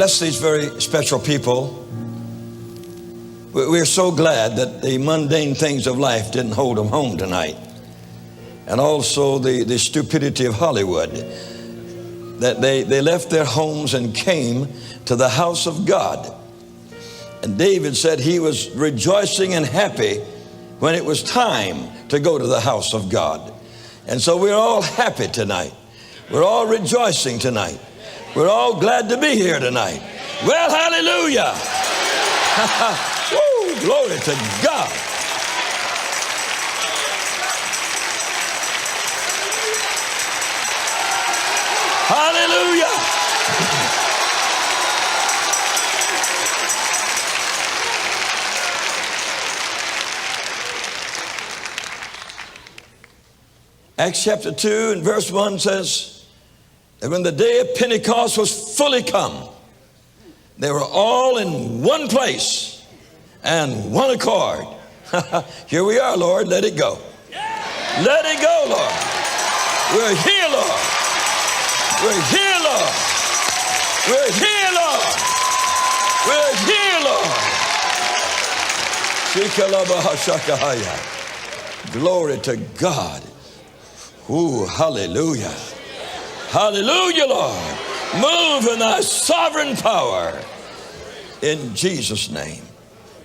bless these very special people. We're so glad that the mundane things of life didn't hold them home tonight. And also the stupidity of Hollywood, that they left their homes and came to the house of God. And David said he was rejoicing and happy when it was time to go to the house of God. And so we're all happy tonight. We're all rejoicing tonight. We're all glad to be here tonight. Well, hallelujah. Woo, glory to God. Hallelujah. Acts chapter 2 and verse 1 says that when the day of Pentecost was fully come, they were all in one place and one accord. Here we are, Lord. Let it go. Let it go, Lord. We're here, Lord. We're here, Lord. We're here, Lord. We're here, Lord. Glory to God. Ooh, hallelujah. Hallelujah, Lord. Move in thy sovereign power in Jesus' name.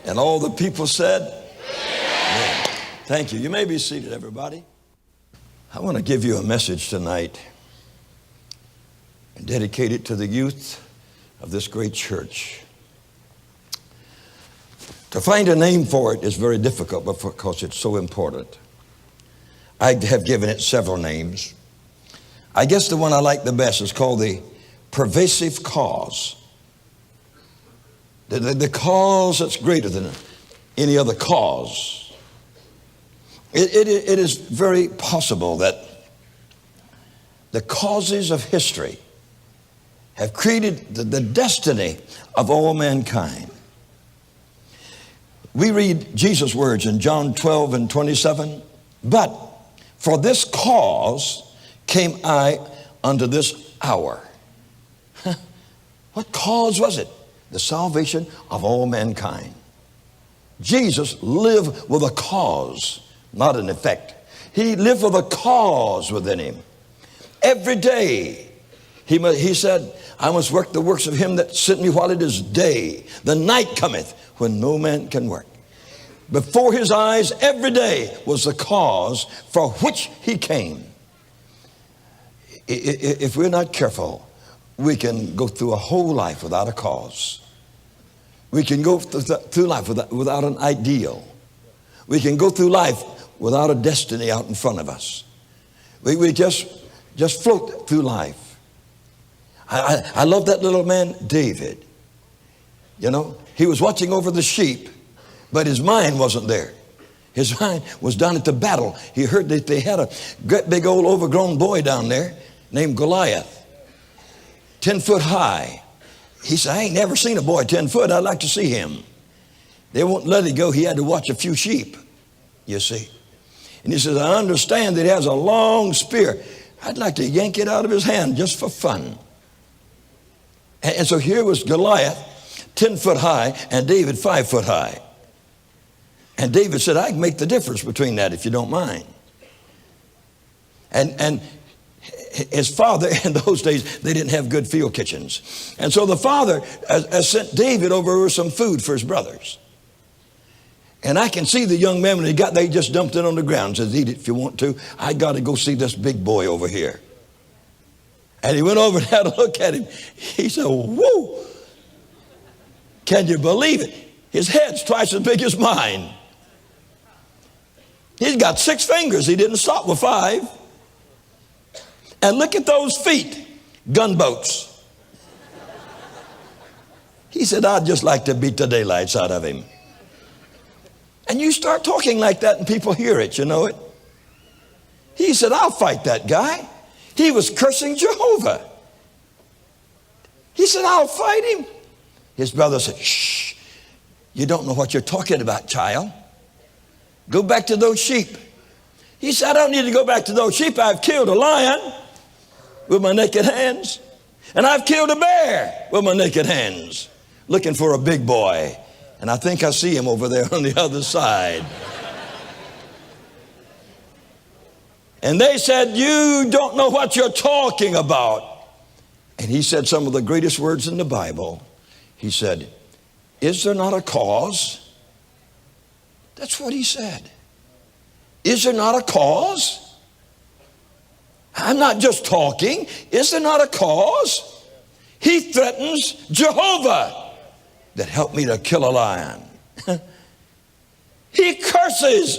And all the people said, amen. Thank you. You may be seated, everybody. I want to give you a message tonight and dedicate it to the youth of this great church. To find a name for it is very difficult because it's so important. I have given it several names. I guess the one I like the best is called the pervasive cause. The cause that's greater than any other cause. It is very possible that the causes of history have created the destiny of all mankind. We read Jesus' words in John 12 and 27. But for this cause came I unto this hour. What cause was it? The salvation of all mankind. Jesus lived with a cause, not an effect. He lived with a cause within him. Every day he said, I must work the works of him that sent me while it is day. The night cometh when no man can work. Before his eyes every day was the cause for which he came. If we're not careful, we can go through a whole life without a cause. We can go through life without an ideal. We can go through life without a destiny out in front of us. We just float through life. I love that little man, David. You know, he was watching over the sheep, but his mind wasn't there. His mind was down at the battle. He heard that they had a great big old overgrown boy down there named Goliath, 10 foot high. He said, I ain't never seen a boy 10 foot. I'd like to see him. They won't let him go. He had to watch a few sheep, you see. And he says, I understand that he has a long spear. I'd like to yank it out of his hand just for fun. And so here was Goliath, 10 foot high, and David 5 foot high. And David said, I can make the difference between that if you don't mind. And his father, in those days, they didn't have good field kitchens. And so the father sent David over some food for his brothers. And I can see the young man when he got there, he just dumped it on the ground and says, eat it if you want to. I got to go see this big boy over here. And he went over and had a look at him. He said, whoa, can you believe it? His head's twice as big as mine. He's got 6 fingers. He didn't stop with 5. And look at those feet, gunboats. He said, I'd just like to beat the daylights out of him. And you start talking like that and people hear it, you know it. He said, I'll fight that guy. He was cursing Jehovah. He said, I'll fight him. His brother said, shh, you don't know what you're talking about, child. Go back to those sheep. He said, I don't need to go back to those sheep. I've killed a lion with my naked hands. And I've killed a bear with my naked hands, looking for a big boy. And I think I see him over there on the other side. And they said, you don't know what you're talking about. And he said some of the greatest words in the Bible. He said, is there not a cause? That's what he said. Is there not a cause? I'm not just talking. Is there not a cause? He threatens Jehovah that helped me to kill a lion. He curses.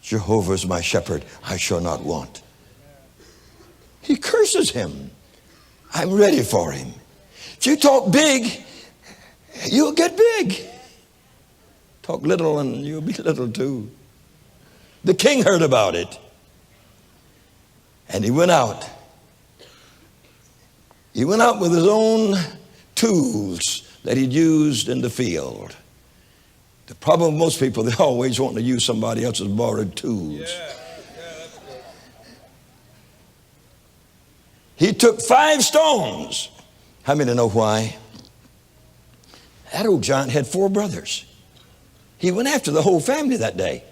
Jehovah is my shepherd, I shall not want. He curses him. I'm ready for him. If you talk big, you'll get big. Talk little and you'll be little too. The king heard about it. And he went out. He went out with his own tools that he'd used in the field. The problem with most people, they always want to use somebody else's borrowed tools. That's good. He took 5 stones. How many know why? That old giant had 4 brothers. He went after the whole family that day.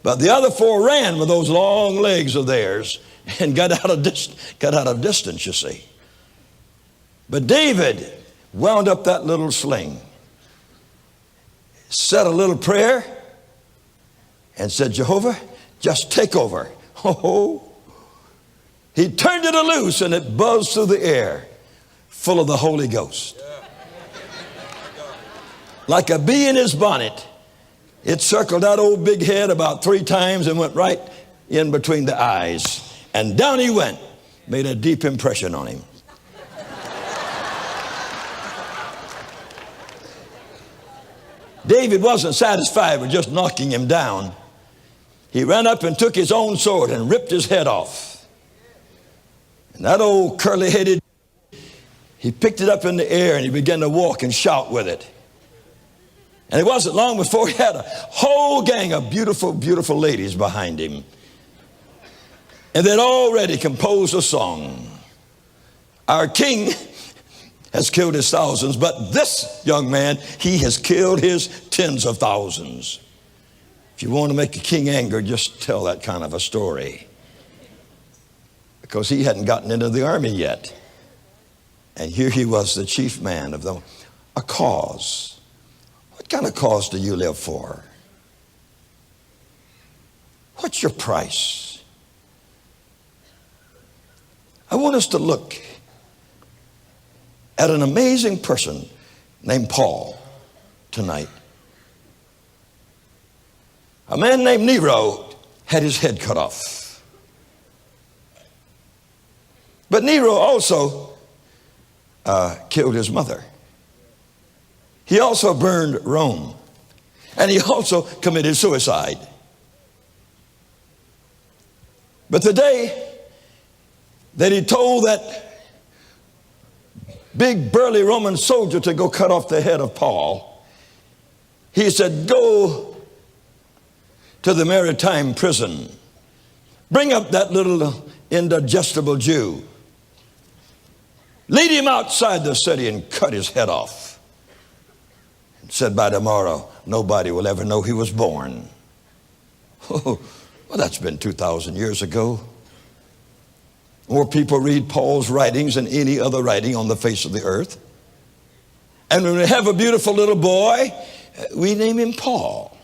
But the other 4 ran with those long legs of theirs and got out of distance, you see. But David wound up that little sling, said a little prayer, and said, Jehovah, just take over. Oh, he turned it loose and it buzzed through the air, full of the Holy Ghost. Like a bee in his bonnet, it circled that old big head about 3 times and went right in between the eyes. And down he went, made a deep impression on him. David wasn't satisfied with just knocking him down. He ran up and took his own sword and ripped his head off. And that old curly-headed, he picked it up in the air and he began to walk and shout with it. And it wasn't long before he had a whole gang of beautiful, beautiful ladies behind him. And they'd already composed a song. Our king has killed his thousands, but this young man, he has killed his tens of thousands. If you want to make a king angry, just tell that kind of a story. Because he hadn't gotten into the army yet. And here he was, the chief man of them. A cause. What kind of cause do you live for? What's your price? I want us to look at an amazing person named Paul tonight. A man named Nero had his head cut off. But Nero also killed his mother. He also burned Rome. And he also committed suicide. But the day that he told that big burly Roman soldier to go cut off the head of Paul, he said, go to the maritime prison. Bring up that little indigestible Jew. Lead him outside the city and cut his head off. And said by tomorrow, nobody will ever know he was born. Oh, well, that's been 2,000 years ago. More people read Paul's writings than any other writing on the face of the earth. And when we have a beautiful little boy, we name him Paul.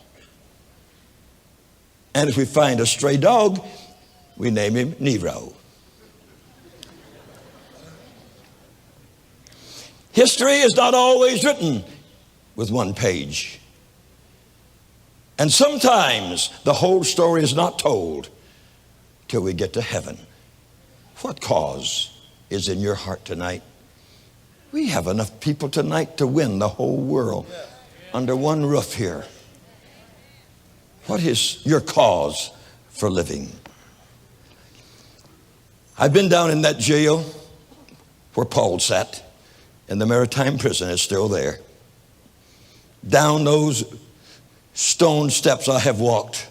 And if we find a stray dog, we name him Nero. History is not always written with one page. And sometimes the whole story is not told till we get to heaven. What cause is in your heart tonight? We have enough people tonight to win the whole world under one roof here. What is your cause for living? I've been down in that jail where Paul sat, and the maritime prison is still there. Down those stone steps I have walked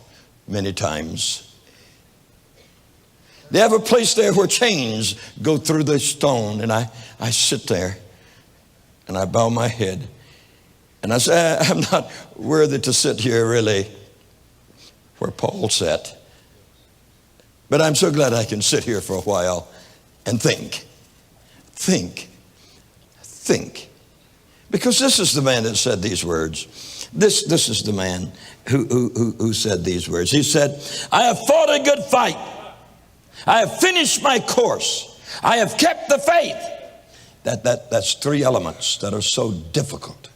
many times. They have a place there where chains go through the stone. And I sit there and I bow my head. And I say, I'm not worthy to sit here really where Paul sat. But I'm so glad I can sit here for a while and think. Because this is the man that said these words. This is the man who said these words. He said, I have fought a good fight. I have finished my course. I have kept the faith. That's three elements that are so difficult.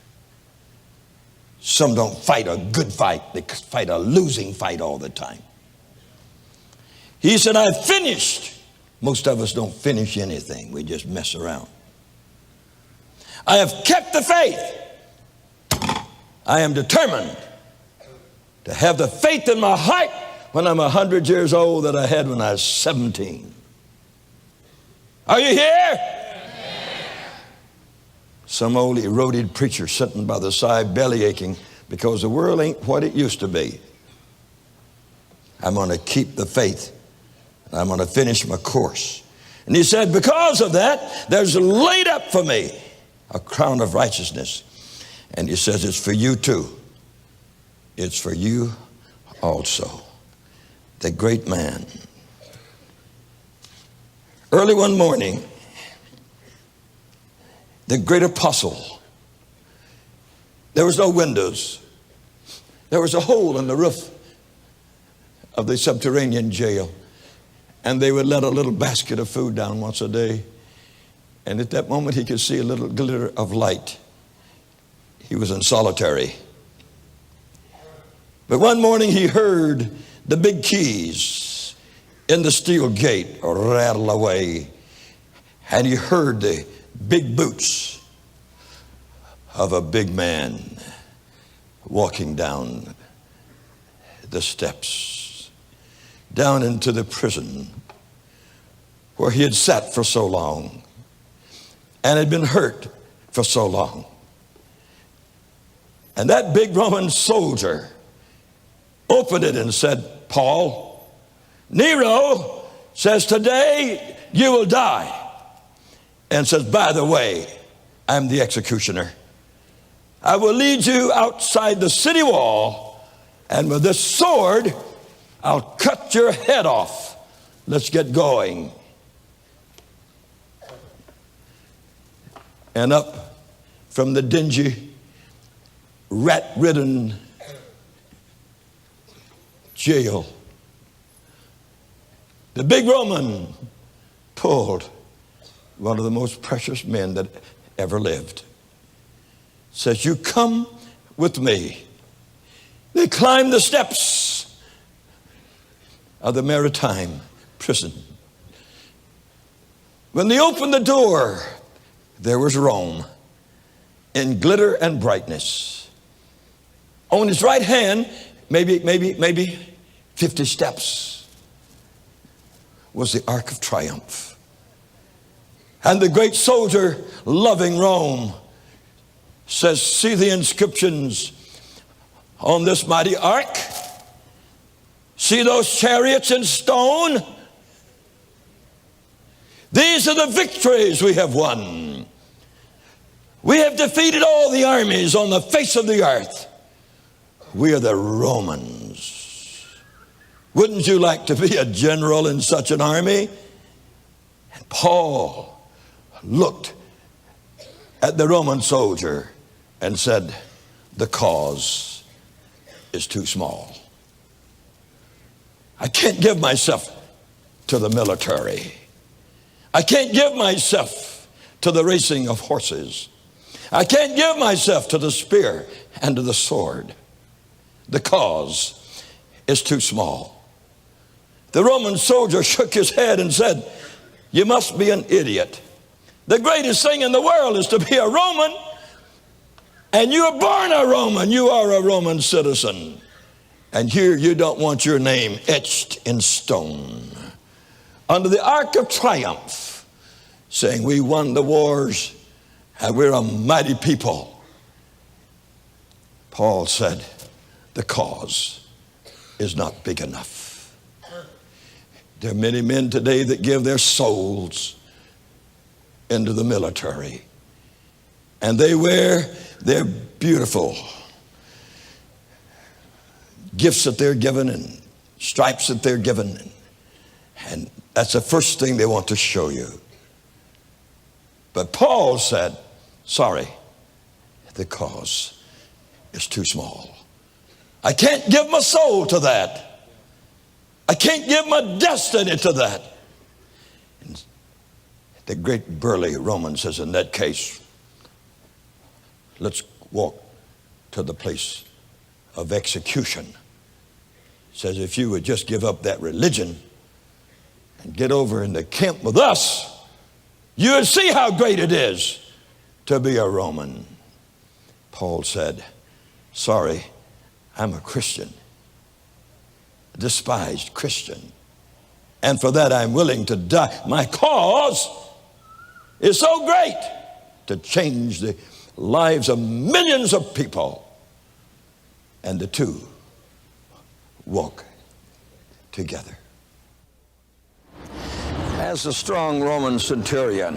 Some don't fight a good fight. They fight a losing fight all the time. He said, I've finished. Most of us don't finish anything. We just mess around. I have kept the faith. I am determined to have the faith in my heart when I'm 100 years old that I had when I was 17. Are you here? Some old eroded preacher sitting by the side belly aching because the world ain't what it used to be. I'm going to keep the faith. I'm going to finish my course. And he said, because of that, there's laid up for me a crown of righteousness. And he says, it's for you too. It's for you also. The great man. Early one morning, the great apostle, there was no windows. There was a hole in the roof of the subterranean jail. And they would let a little basket of food down once a day. And at that moment, he could see a little glitter of light. He was in solitary. But one morning, he heard the big keys in the steel gate rattle away. And he heard the big boots of a big man walking down the steps, down into the prison where he had sat for so long and had been hurt for so long. And that big Roman soldier opened it and said, Paul, Nero says today you will die. And says, by the way, I'm the executioner. I will lead you outside the city wall, and with this sword, I'll cut your head off. Let's get going. And up from the dingy, rat-ridden jail, the big Roman pulled one of the most precious men that ever lived. Says, you come with me. They climbed the steps of the maritime prison. When they opened the door, there was Rome in glitter and brightness. On his right hand, maybe 50 steps, was the Ark of Triumph. And the great soldier, loving Rome, says, see the inscriptions on this mighty ark? See those chariots in stone? These are the victories we have won. We have defeated all the armies on the face of the earth. We are the Romans. Wouldn't you like to be a general in such an army? And Paul looked at the Roman soldier and said, the cause is too small. I can't give myself to the military. I can't give myself to the racing of horses. I can't give myself to the spear and to the sword. The cause is too small. The Roman soldier shook his head and said, you must be an idiot. The greatest thing in the world is to be a Roman, and you are born a Roman. You are a Roman citizen. And here you don't want your name etched in stone under the Ark of Triumph, saying we won the wars and we're a mighty people. Paul said, the cause is not big enough. There are many men today that give their souls into the military. And they wear their beautiful gifts that they're given and stripes that they're given. And that's the first thing they want to show you. But Paul said, sorry, the cause is too small. I can't give my soul to that. I can't give my destiny to that. And the great burly Roman says, in that case, let's walk to the place of execution. He says, if you would just give up that religion and get over in the camp with us, you would see how great it is to be a Roman. Paul said, sorry, I'm a Christian, a despised Christian. And for that I'm willing to die. My cause is so great to change the lives of millions of people. And the two walk together. As a strong Roman centurion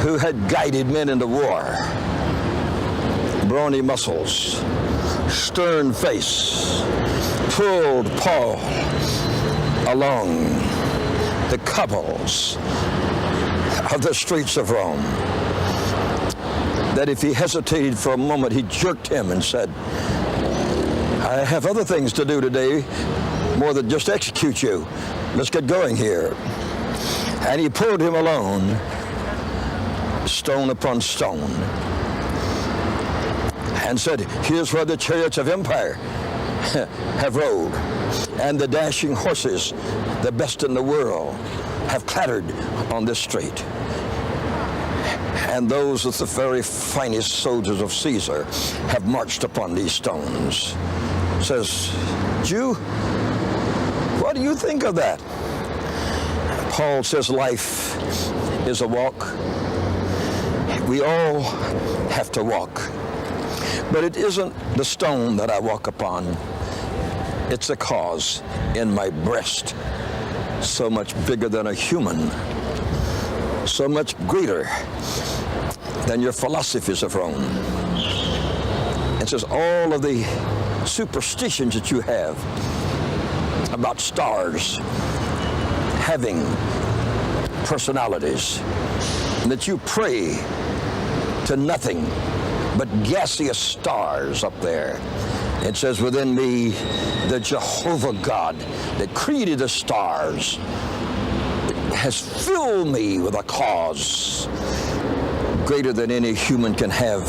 who had guided men into war, brawny muscles, stern face, pulled Paul along the cobbles of the streets of Rome, that if he hesitated for a moment, he jerked him and said, I have other things to do today, more than just execute you. Let's get going here. And he pulled him alone, stone upon stone, and said, here's where the chariots of empire have rode, and the dashing horses, the best in the world, have clattered on this street. And those of the very finest soldiers of Caesar have marched upon these stones. Says, Jew, what do you think of that? Paul says life is a walk. We all have to walk. But it isn't the stone that I walk upon. It's a cause in my breast, so much bigger than a human, so much greater than your philosophies of Rome. It says all of the superstitions that you have about stars having personalities, and that you pray to nothing but gaseous stars up there. It says within me, the Jehovah God that created the stars has filled me with a cause greater than any human can have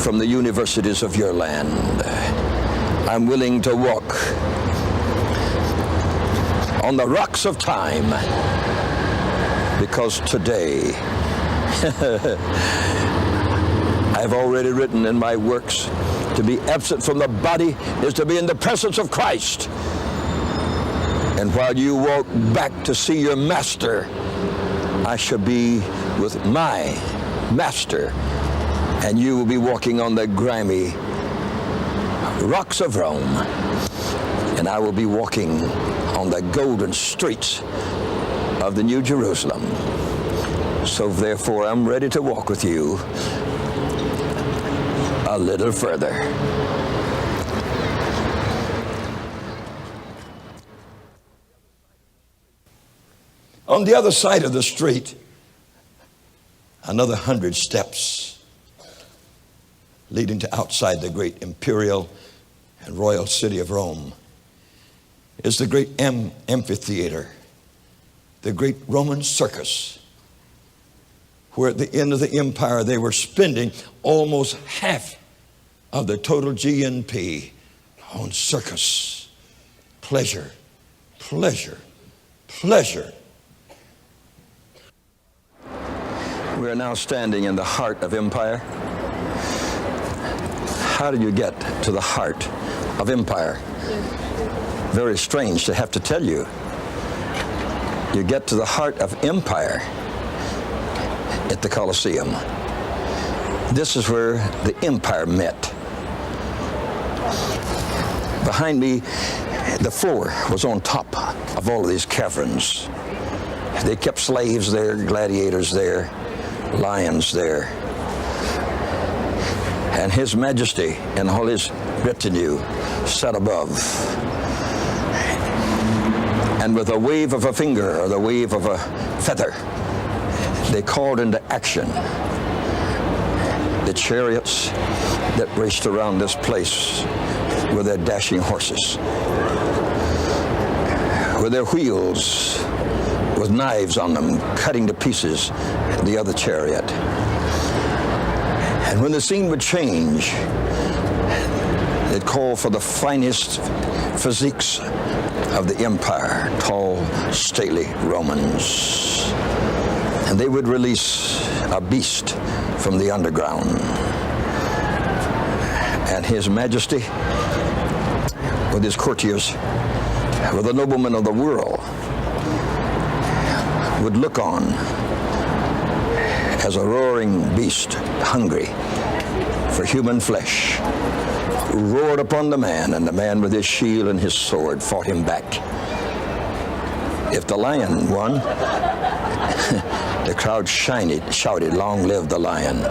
from the universities of your land. I'm willing to walk on the rocks of time, because today I've already written in my works, to be absent from the body is to be in the presence of Christ. And while you walk back to see your master, I shall be with my master, and you will be walking on the grimy rocks of Rome, and I will be walking on the golden streets of the New Jerusalem. So therefore, I'm ready to walk with you a little further. On the other side of the street, another 100 steps leading to outside the great imperial and royal city of Rome is the great amphitheater, the great Roman circus, where at the end of the empire they were spending almost half of their total GNP on circus. Pleasure, pleasure, pleasure. We are now standing in the heart of empire. How do you get to the heart of empire? Very strange to have to tell you. You get to the heart of empire at the Colosseum. This is where the empire met. Behind me, The floor was on top of all of these caverns. They kept slaves there, gladiators there, lions there. And His Majesty and all His retinue sat above. And with a wave of a finger or the wave of a feather, they called into action the chariots that raced around this place with their dashing horses, with their wheels, with knives on them, cutting to pieces the other chariot. And when the scene would change, they'd call for the finest physiques of the empire, tall, stately Romans. And they would release a beast from the underground. And His Majesty, with his courtiers, with the noblemen of the world, would look on as a roaring beast, hungry for human flesh, roared upon the man, and the man with his shield and his sword fought him back. If the lion won, the crowd shouted, "Long live the lion."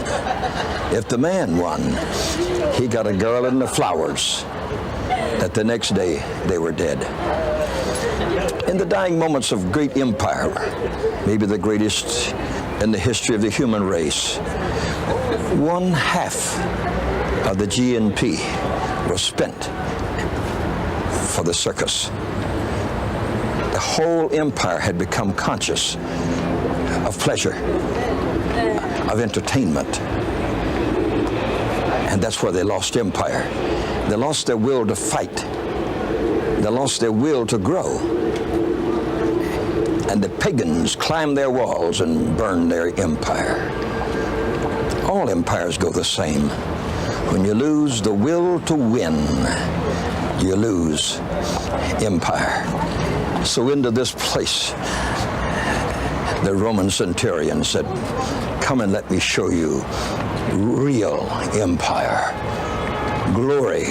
If the man won, he got a garland of flowers that the next day they were dead. In the dying moments of great empire, maybe the greatest in the history of the human race, 1/2 of the GNP was spent for the circus. The whole empire had become conscious of pleasure, of entertainment. And that's where they lost empire. They lost their will to fight. They lost their will to grow. And the pagans climbed their walls and burned their empire. All empires go the same. When you lose the will to win, you lose empire. So into this place, the Roman centurion said, "Come and let me show you real empire. Glory,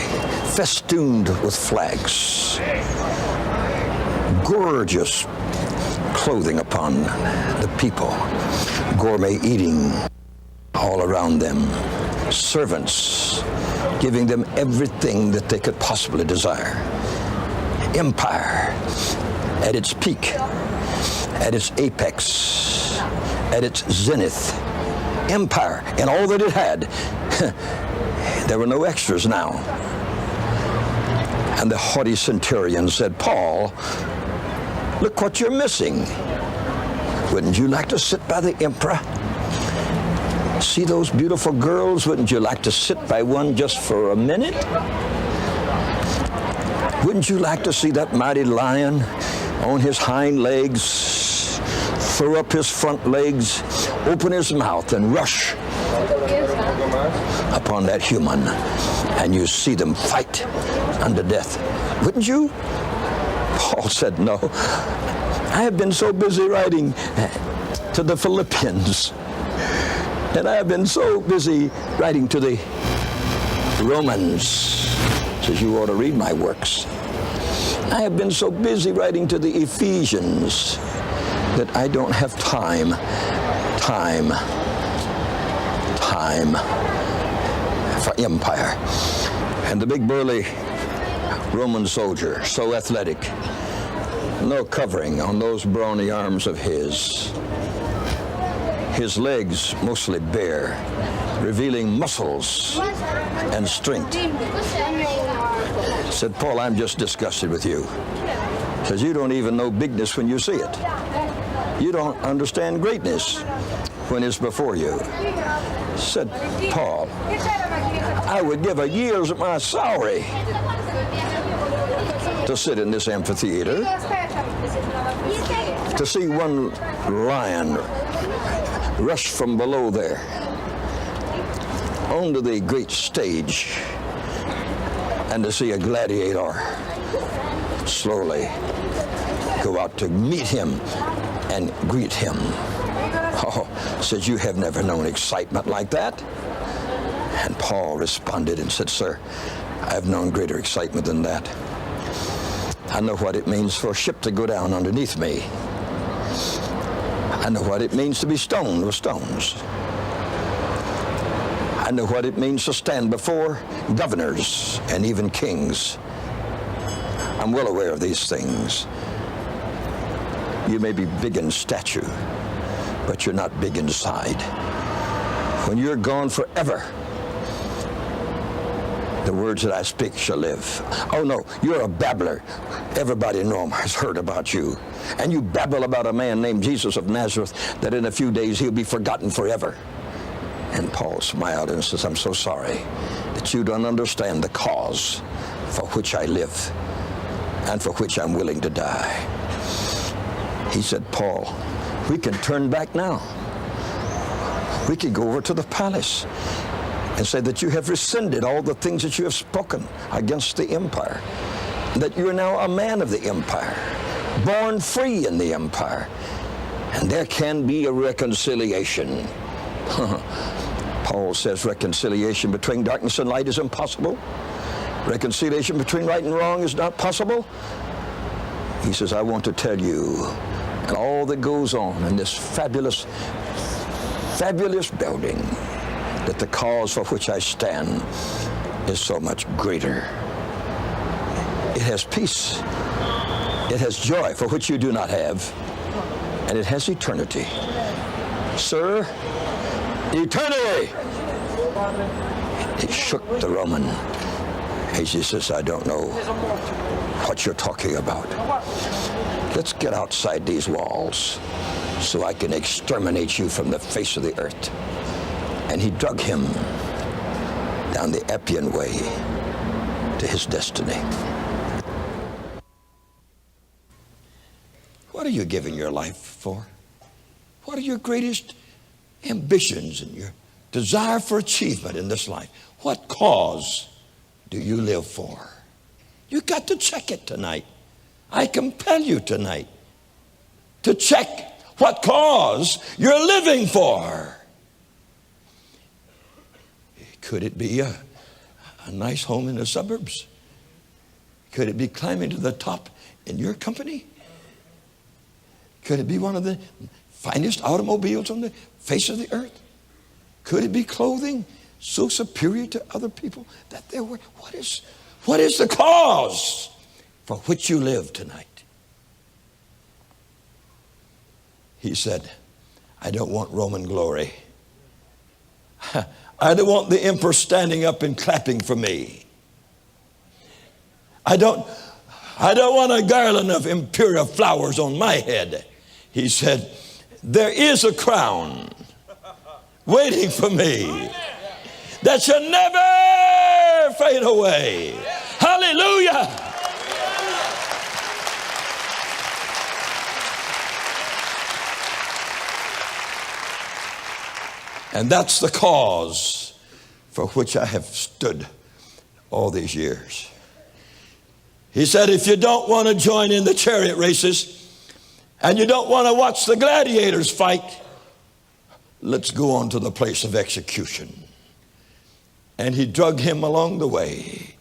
festooned with flags. Gorgeous clothing upon the people. Gourmet eating all around them. Servants giving them everything that they could possibly desire. Empire at its peak, at its apex, at its zenith. Empire and all that it had." There were no extras now. And the haughty centurion said, "Paul, look what you're missing. Wouldn't you like to sit by the emperor? See those beautiful girls? Wouldn't you like to sit by one just for a minute? Wouldn't you like to see that mighty lion on his hind legs, throw up his front legs, open his mouth and rush upon that human, and you see them fight unto death? Wouldn't you?" Paul said, "No. I have been so busy writing to the Philippians, and I have been so busy writing to the Romans." Says, "You ought to read my works. I have been so busy writing to the Ephesians that I don't have time for empire." And the big burly Roman soldier, so athletic, no covering on those brawny arms of his legs mostly bare, revealing muscles and strength, said, "Paul, I'm just disgusted with you." Says, "You don't even know bigness when you see it. You don't understand greatness when it's before you." Said Paul, "I would give a year's of my salary to sit in this amphitheater, to see one lion rush from below there onto the great stage, and to see a gladiator slowly go out to meet him and greet him." Oh, says, "You have never known excitement like that." And Paul responded and said, "Sir, I have known greater excitement than that. I know what it means for a ship to go down underneath me. I know what it means to be stoned with stones. I know what it means to stand before governors and even kings. I'm well aware of these things. You may be big in stature, but you're not big inside. When you're gone forever, the words that I speak shall live. Oh no, you're a babbler. Everybody has heard about you. And you babble about a man named Jesus of Nazareth, that in a few days he'll be forgotten forever. And Paul smiled and says, I'm so sorry that you don't understand the cause for which I live and for which I'm willing to die. He said, Paul, we can turn back now. We can go over to the palace and say that you have rescinded all the things that you have spoken against the empire, that you are now a man of the empire, born free in the empire, and there can be a reconciliation. Paul says reconciliation between darkness and light is impossible. Reconciliation between right and wrong is not possible. He says, I want to tell you, and all that goes on in this fabulous building, that the cause for which I stand is so much greater. It has peace. It has joy for which you do not have. And it has eternity. Sir, eternity! He shook the Roman. He says, I don't know what you're talking about. Let's get outside these walls so I can exterminate you from the face of the earth. And he drug him down the Appian Way to his destiny. What are you giving your life for? What are your greatest ambitions and your desire for achievement in this life? What cause do you live for? You got to check it tonight. I compel you tonight to check what cause you're living for. Could it be a nice home in the suburbs? Could it be climbing to the top in your company? Could it be one of the finest automobiles on the face of the earth? Could it be clothing so superior to other people that they were? What is the cause for which you live tonight? He said, I don't want Roman glory. I don't want the emperor standing up and clapping for me. I don't want a garland of imperial flowers on my head. He said, there is a crown waiting for me that shall never fade away. Hallelujah. And that's the cause for which I have stood all these years. He said, if you don't want to join in the chariot races and you don't want to watch the gladiators fight, let's go on to the place of execution. And he dragged him along the way,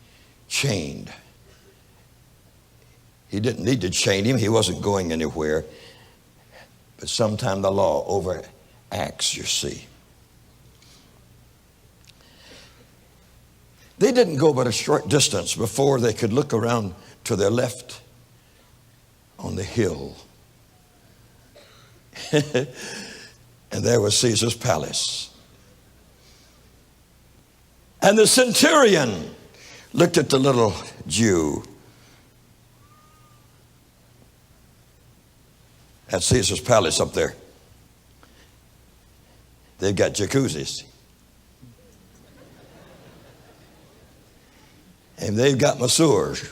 chained. He didn't need to chain him. He wasn't going anywhere. But sometimes the law overacts, you see. They didn't go but a short distance before they could look around to their left on the hill. And there was Caesar's palace. And the centurion looked at the little Jew at Caesar's palace up there. They've got jacuzzis. And they've got masseurs.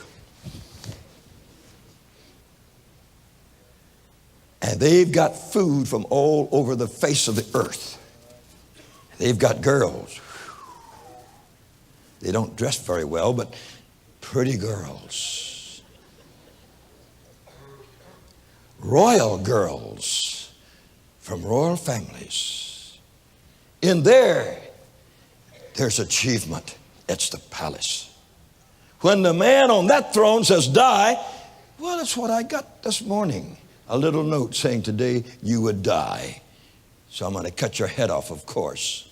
And they've got food from all over the face of the earth. They've got girls. They don't dress very well, but pretty girls. Royal girls from royal families. In there's achievement. It's the palace. When the man on that throne says die, Well, it's what I got this morning. A little note saying today you would die. So I'm going to cut your head off, of course.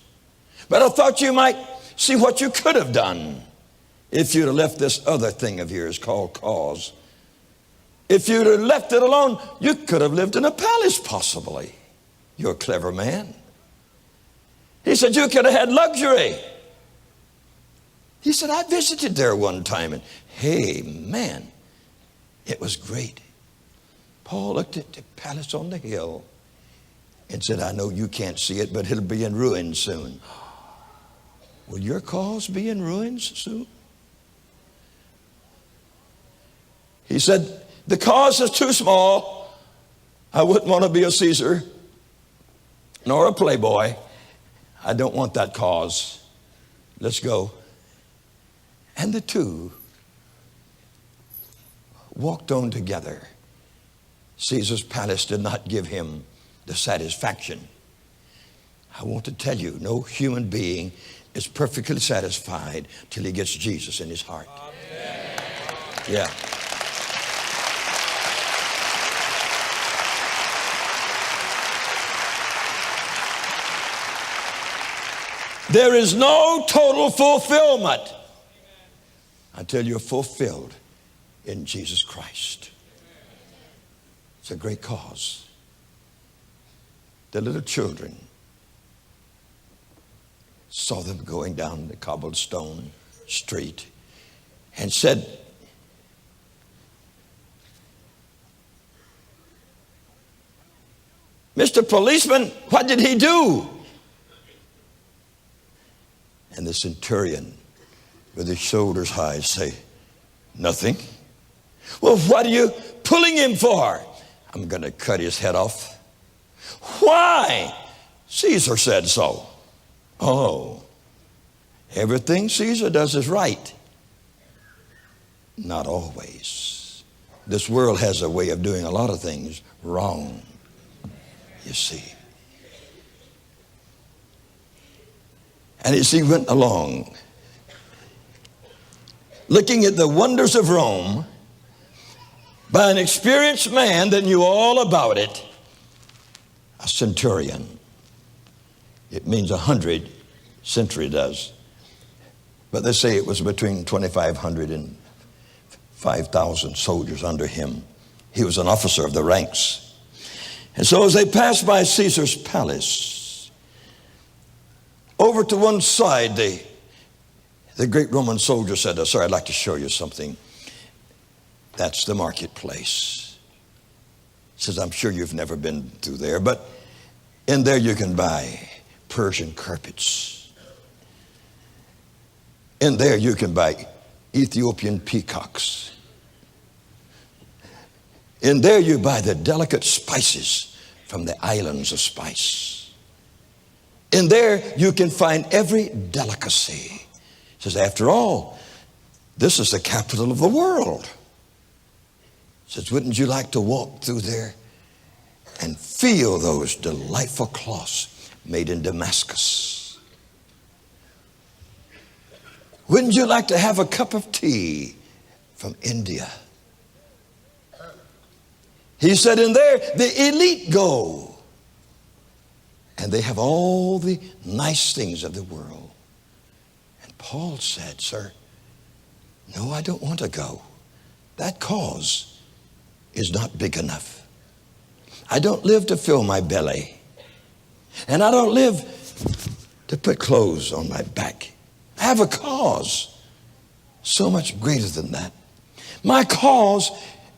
But I thought you might see what you could have done if you'd have left this other thing of yours called cause. If you'd have left it alone, you could have lived in a palace possibly. You're a clever man. He said you could have had luxury. He said, I visited there one time, and hey, man, it was great. Paul looked at the palace on the hill and said, I know you can't see it, but it'll be in ruins soon. Will your cause be in ruins soon? He said, the cause is too small. I wouldn't want to be a Caesar nor a playboy. I don't want that cause. Let's go. And the two walked on together. Caesar's palace did not give him the satisfaction. I want to tell you, no human being is perfectly satisfied till he gets Jesus in his heart. Amen. Yeah. There is no total fulfillment until you're fulfilled in Jesus Christ. It's a great cause. The little children saw them going down the cobblestone street and said, Mr. Policeman, what did he do? And the centurion, with his shoulders high, say, nothing. Well, what are you pulling him for? I'm going to cut his head off. Why? Caesar said so. Oh, everything Caesar does is right. Not always. This world has a way of doing a lot of things wrong, you see. And as he went along, looking at the wonders of Rome by an experienced man that knew all about it, a centurion. It means 100, century does. But they say it was between 2,500 and 5,000 soldiers under him. He was an officer of the ranks. And so as they passed by Caesar's palace, over to one side, the great Roman soldier said, sir, I'd like to show you something. That's the marketplace. He says, I'm sure you've never been through there, but in there you can buy Persian carpets. In there you can buy Ethiopian peacocks. In there you buy the delicate spices from the islands of spice. In there you can find every delicacy. He says, after all, this is the capital of the world. He says, wouldn't you like to walk through there and feel those delightful cloths made in Damascus? Wouldn't you like to have a cup of tea from India? He said, in there, the elite go. And they have all the nice things of the world. And Paul said, sir, no, I don't want to go. That cause is not big enough. I don't live to fill my belly. And I don't live to put clothes on my back. I have a cause so much greater than that. My cause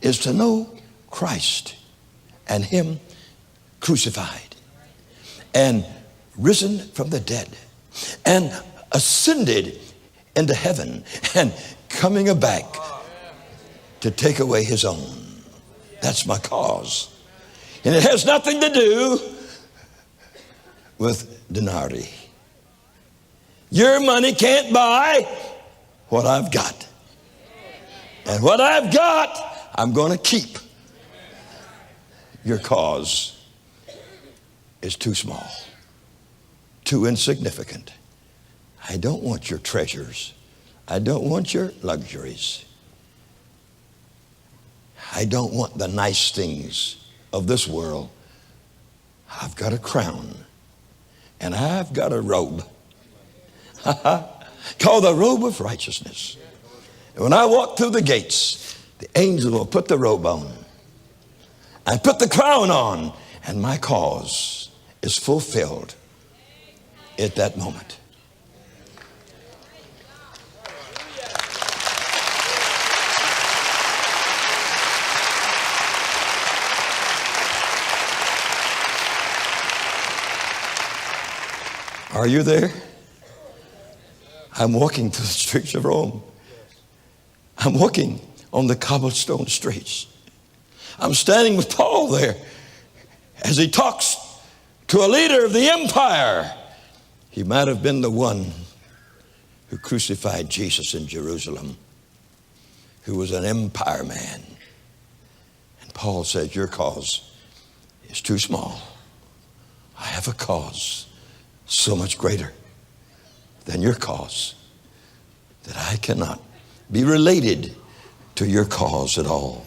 is to know Christ and him crucified and risen from the dead and ascended into heaven and coming back to take away his own. That's my cause. And it has nothing to do with denarii. Your money can't buy what I've got. And what I've got, I'm going to keep. Your cause is too small, too insignificant. I don't want your treasures. I don't want your luxuries. I don't want the nice things of this world. I've got a crown and I've got a robe called the robe of righteousness. And when I walk through the gates, the angel will put the robe on. I put the crown on, and my cause is fulfilled at that moment. Are you there? I'm walking through the streets of Rome. I'm walking on the cobblestone streets. I'm standing with Paul there as he talks to a leader of the empire. He might have been the one who crucified Jesus in Jerusalem, who was an empire man. And Paul said, your cause is too small. I have a cause so much greater than your cause that I cannot be related to your cause at all.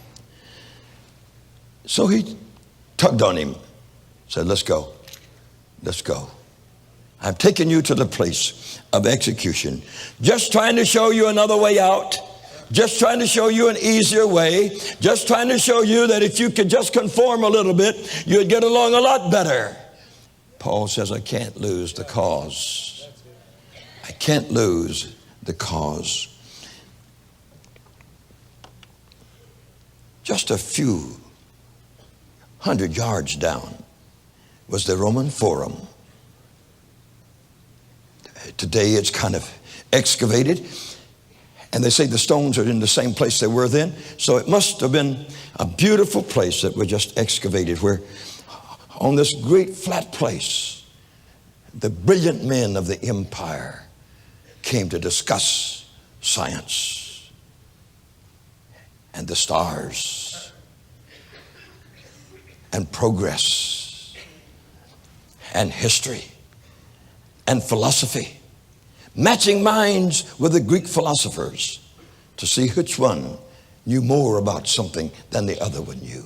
So he tugged on him, said, let's go. Let's go. I've taken you to the place of execution. Just trying to show you another way out. Just trying to show you an easier way. Just trying to show you that if you could just conform a little bit, you'd get along a lot better. Paul says, I can't lose the cause. I can't lose the cause. Just a few 100 yards down was the Roman Forum. Today it's kind of excavated, and they say the stones are in the same place they were then. So it must have been a beautiful place that was just excavated, where on this great flat place, the brilliant men of the empire came to discuss science and the stars and progress and history and philosophy, matching minds with the Greek philosophers to see which one knew more about something than the other one knew.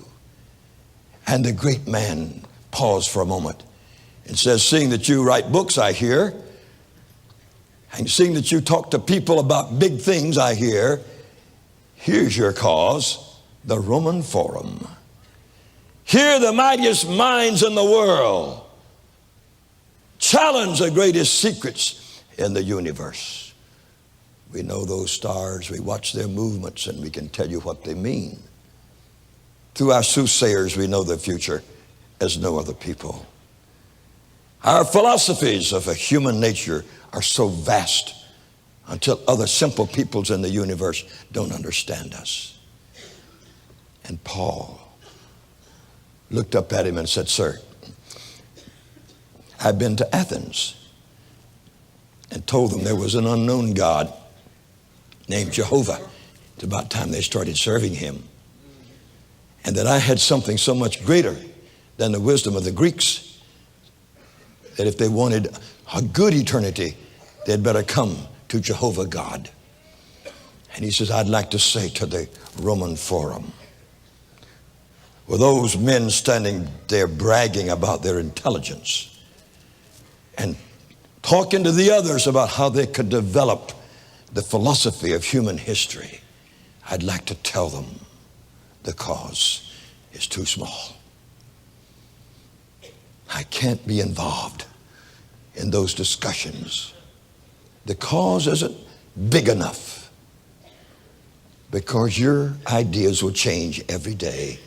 And the great man paused for a moment and says, seeing that you write books, I hear, and seeing that you talk to people about big things, I hear, here's your cause, the Roman Forum. Here the mightiest minds in the world challenge the greatest secrets in the universe. We know those stars, we watch their movements, and we can tell you what they mean. Through our soothsayers, we know the future as no other people. Our philosophies of a human nature are so vast until other simple peoples in the universe don't understand us. And Paul looked up at him and said, sir, I've been to Athens and told them there was an unknown God named Jehovah. It's about time they started serving him. And that I had something so much greater than the wisdom of the Greeks, that if they wanted a good eternity, they'd better come to Jehovah God. And he says, I'd like to say to the Roman Forum, with those men standing there bragging about their intelligence and talking to the others about how they could develop the philosophy of human history, I'd like to tell them the cause is too small. I can't be involved in those discussions. The cause isn't big enough, because your ideas will change every day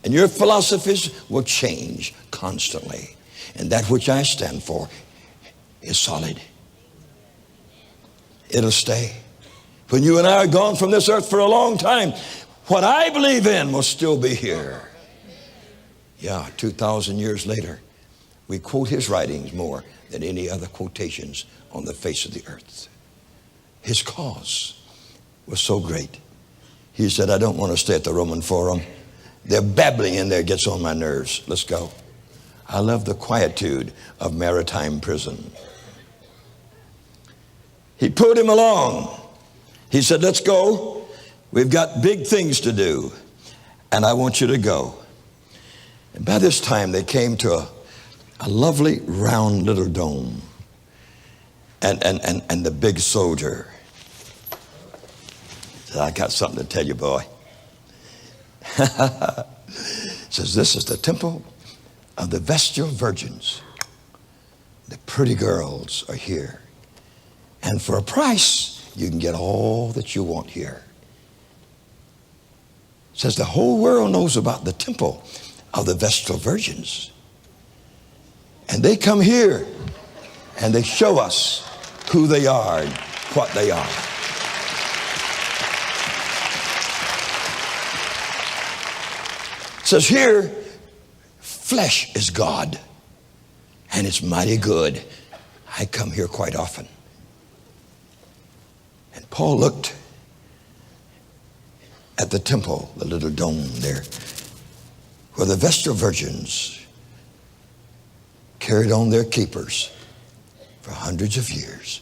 and your philosophies will change constantly. And that which I stand for is solid. It'll stay. When you and I are gone from this earth for a long time, what I believe in will still be here. Yeah, 2,000 years later, we quote his writings more than any other quotations on the face of the earth. His cause was so great. He said, I don't want to stay at the Roman Forum. Their babbling in there gets on my nerves. Let's go. I love the quietude of maritime prison. He pulled him along. He said, let's go. We've got big things to do. and I want you to go. And by this time, they came to a lovely round little dome. And the big soldier said, I got something to tell you, boy. Says, this is the temple of the Vestal Virgins. The pretty girls are here. And for a price, you can get all that you want here. Says the whole world knows about the temple of the Vestal Virgins. And they come here and they show us who they are and what they are. It says here, flesh is God, and it's mighty good. I come here quite often. And Paul looked at the temple, the little dome there, where the Vestal Virgins carried on their keepers for hundreds of years,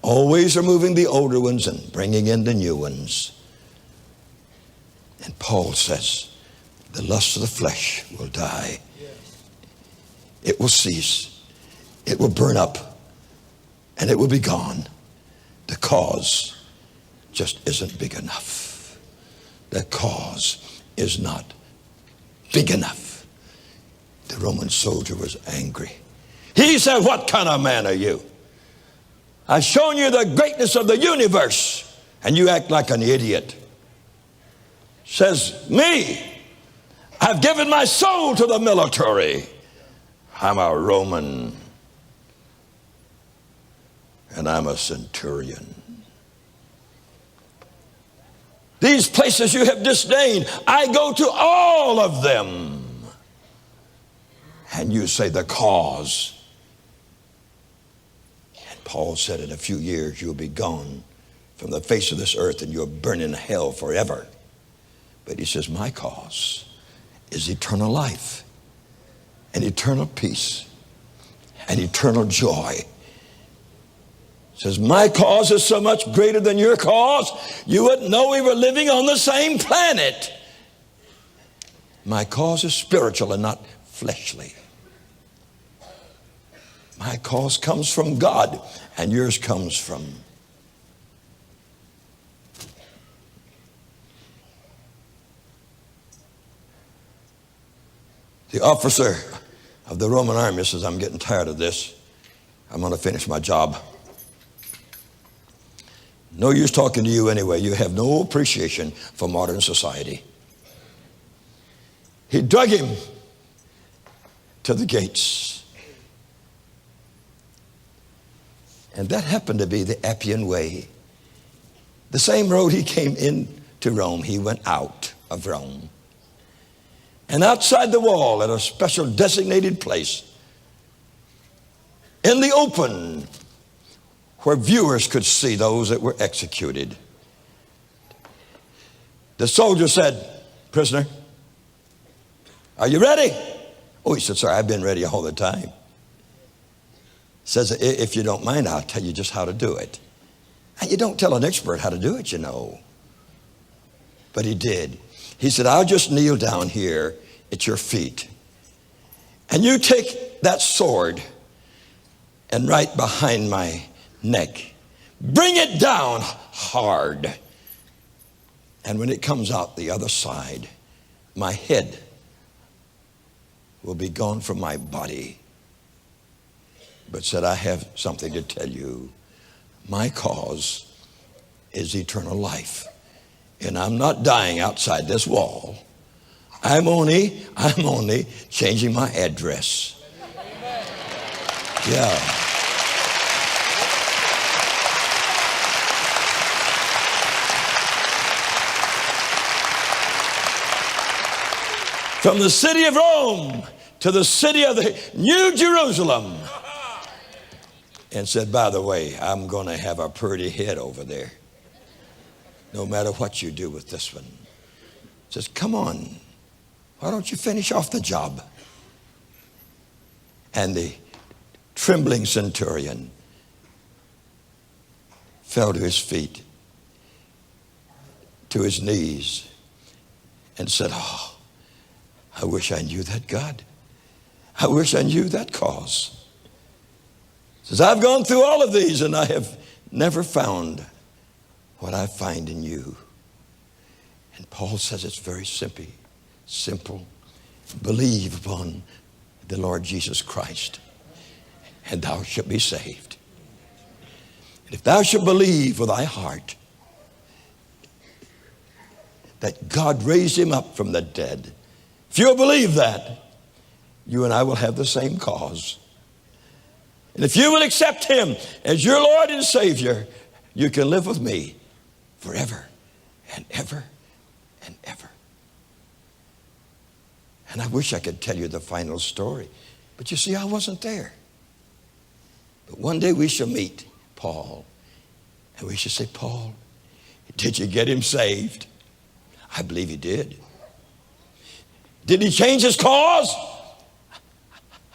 always removing the older ones and bringing in the new ones. And Paul says, the lust of the flesh will die. It will cease. It will burn up. And it will be gone. The cause just isn't big enough. The cause is not big enough. The Roman soldier was angry. He said, what kind of man are you? I've shown you the greatness of the universe, and you act like an idiot. Says, me, I've given my soul to the military. I'm a Roman, and I'm a centurion. These places you have disdained, I go to all of them. And you say the cause. And Paul said, in a few years you'll be gone from the face of this earth and you'll burn in hell forever. But he says, my cause is eternal life and eternal peace and eternal joy. Says, my cause is so much greater than your cause, you wouldn't know we were living on the same planet. My cause is spiritual and not fleshly. My cause comes from God, and yours comes from the officer of the Roman army. Says, I'm getting tired of this. I'm going to finish my job. No use talking to you anyway. You have no appreciation for modern society. He drug him to the gates. And that happened to be the Appian Way. The same road he came into Rome, he went out of Rome. And outside the wall, at a special designated place, in the open, where viewers could see those that were executed, the soldier said, prisoner, are you ready? Oh, he said, sir, I've been ready all the time. Says, if you don't mind, I'll tell you just how to do it. And you don't tell an expert how to do it, you know. But he did. He said, I'll just kneel down here at your feet. And you take that sword and right behind my neck, bring it down hard. And when it comes out the other side, my head will be gone from my body. But said, I have something to tell you. My cause is eternal life. And I'm not dying outside this wall. I'm only changing my address. Yeah. From the city of Rome to the city of the New Jerusalem. And said, by the way, I'm going to have a pretty head over there. No matter what you do with this one. Says, come on. Why don't you finish off the job? And the trembling centurion fell to his feet, to his knees, and said, oh, I wish I knew that God. I wish I knew that cause. Says, I've gone through all of these and I have never found what I find in you. And Paul says it's very simple. Believe upon the Lord Jesus Christ, and thou shalt be saved. And if thou shalt believe with thy heart that God raised him up from the dead, if you'll believe that, you and I will have the same cause. And if you will accept him as your Lord and Savior, you can live with me forever and ever and ever. And I wish I could tell you the final story, but you see, I wasn't there. But one day we shall meet Paul, and we shall say, Paul, did you get him saved? I believe he did. Did he change his cause?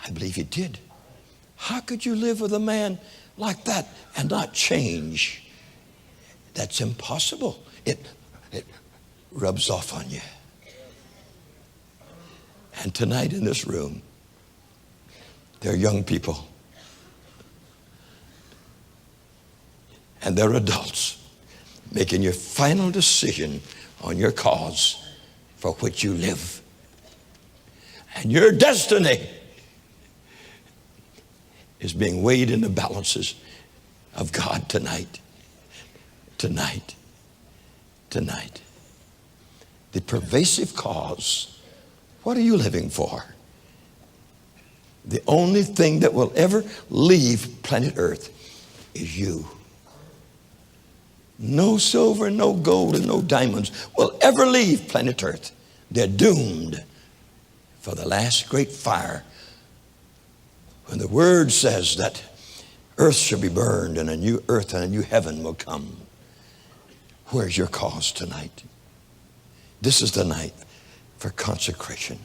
I believe he did. How could you live with a man like that and not change? That's impossible. It rubs off on you. And tonight in this room, there are young people and they're adults making your final decision on your cause for which you live. And your destiny is being weighed in the balances of God tonight. Tonight. The pervasive cause. What are you living for? The only thing that will ever leave planet Earth is you. No silver, no gold, and no diamonds will ever leave planet Earth. They're doomed for the last great fire. When the word says that earth shall be burned and a new earth and a new heaven will come. Where's your cause tonight? This is the night for consecration.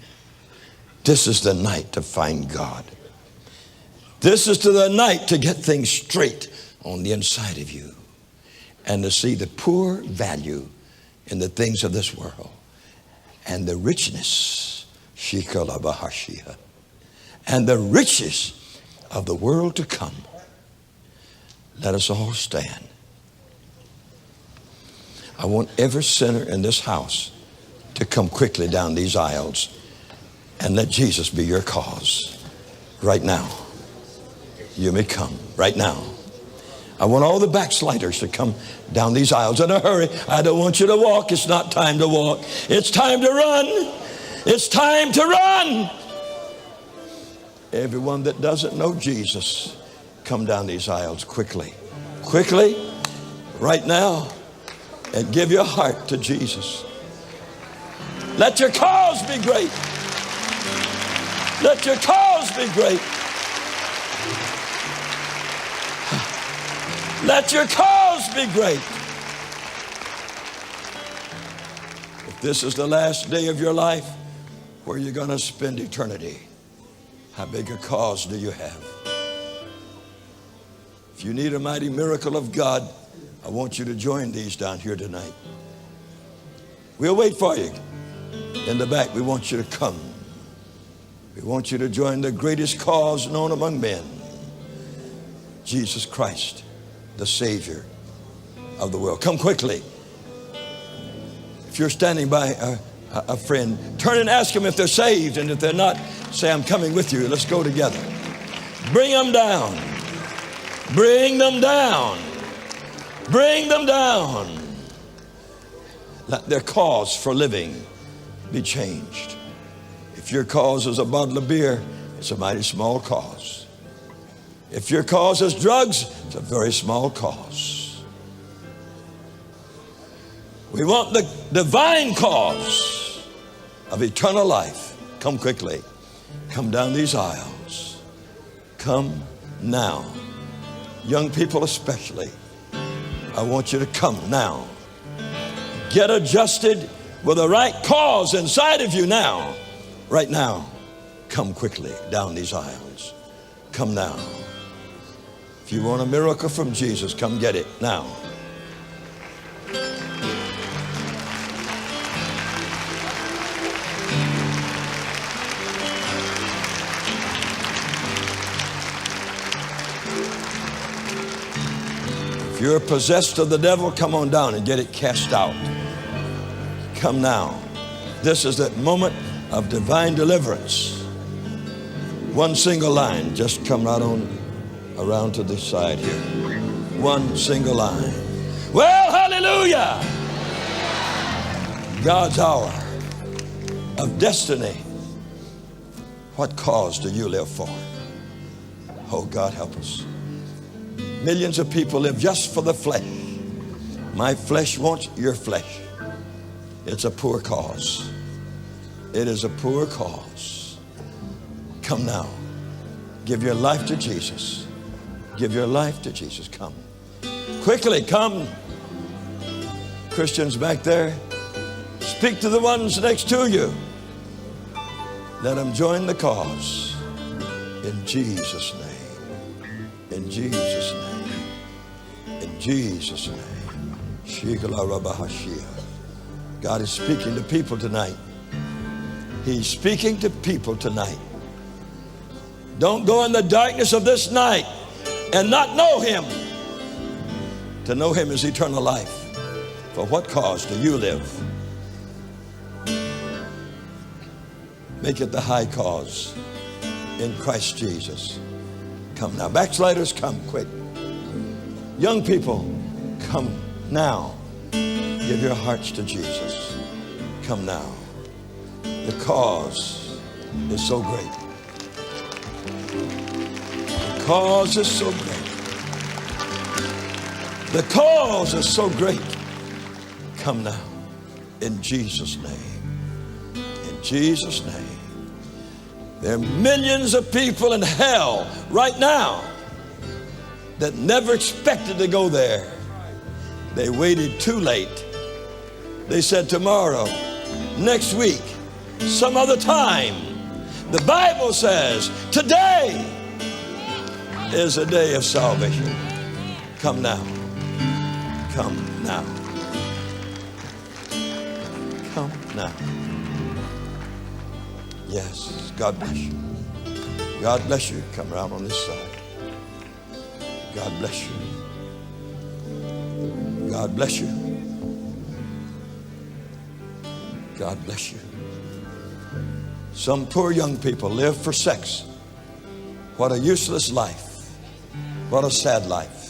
This is the night to find God. This is the night to get things straight on the inside of you and to see the poor value in the things of this world and the richness, Shikalabahashia, and the riches of the world to come. Let us all stand. I want every sinner in this house to come quickly down these aisles and let Jesus be your cause right now. You may come right now. I want all the backsliders to come down these aisles in a hurry. I don't want you to walk. It's not time to walk. It's time to run. It's time to run. Everyone that doesn't know Jesus, come down these aisles quickly. Quickly, right now, and give your heart to Jesus. Let your cause be great. Let your cause be great. Let your cause be great. If this is the last day of your life where you're going to spend eternity, how big a cause do you have? If you need a mighty miracle of God, I want you to join these down here tonight. We'll wait for you. In the back, we want you to come. We want you to join the greatest cause known among men. Jesus Christ, the Savior of the world. Come quickly. If you're standing by a friend, turn and ask them if they're saved. And if they're not, say, I'm coming with you. Let's go together. Bring them down. Bring them down. Bring them down. Let their cause for living be changed. If your cause is a bottle of beer, it's a mighty small cause. If your cause is drugs, it's a very small cause. We want the divine cause of eternal life. Come quickly. Come down these aisles. Come now. Young people especially, I want you to come now. Get adjusted with the right cause inside of you now. Right now. Come quickly down these aisles. Come now. If you want a miracle from Jesus, come get it now. If you're possessed of the devil, come on down and get it cast out. Come now. This is that moment of divine deliverance. One single line. Just come right on around to this side here. One single line. Well, hallelujah. God's hour of destiny. What cause do you live for? Oh, God, help us. Millions of people live just for the flesh. My flesh wants your flesh. It's a poor cause. It is a poor cause. Come now. Give your life to Jesus. Give your life to Jesus. Come. Quickly, come. Christians back there, speak to the ones next to you. Let them join the cause. In Jesus' name. In Jesus' name. In Jesus' name. God is speaking to people tonight. He's speaking to people tonight. Don't go in the darkness of this night and not know him. To know him is eternal life. For what cause do you live? Make it the high cause in Christ Jesus. Come now. Backsliders, come quick. Young people, come now. Give your hearts to Jesus. Come now. The cause is so great. The cause is so great. The cause is so great. Come now. In Jesus' name. In Jesus' name. There are millions of people in hell right now that never expected to go there. They waited too late. They said tomorrow, next week, some other time. The Bible says today is a day of salvation. Come now. Come now. Come now. Yes, God bless you. God bless you. Come around on this side. God bless you. God bless you. God bless you. Some poor young people live for sex. What a useless life. What a sad life.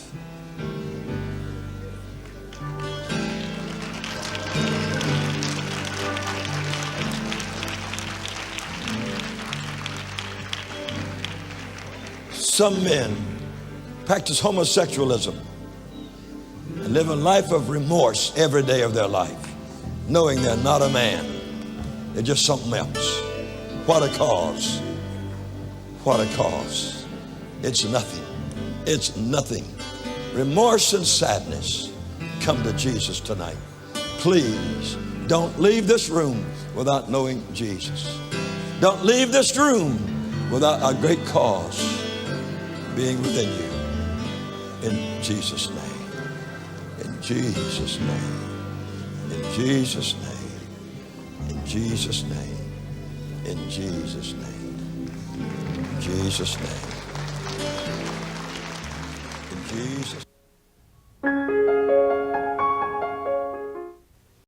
Some men practice homosexualism and live a life of remorse every day of their life, knowing they're not a man. They're just something else. What a cause. What a cause. It's nothing. It's nothing. Remorse and sadness. Come to Jesus tonight. Please don't leave this room without knowing Jesus. Don't leave this room without a great cause being within you. In Jesus' name. In Jesus' name. In Jesus' name. In Jesus' name. In Jesus' name. In Jesus' name. In Jesus' name.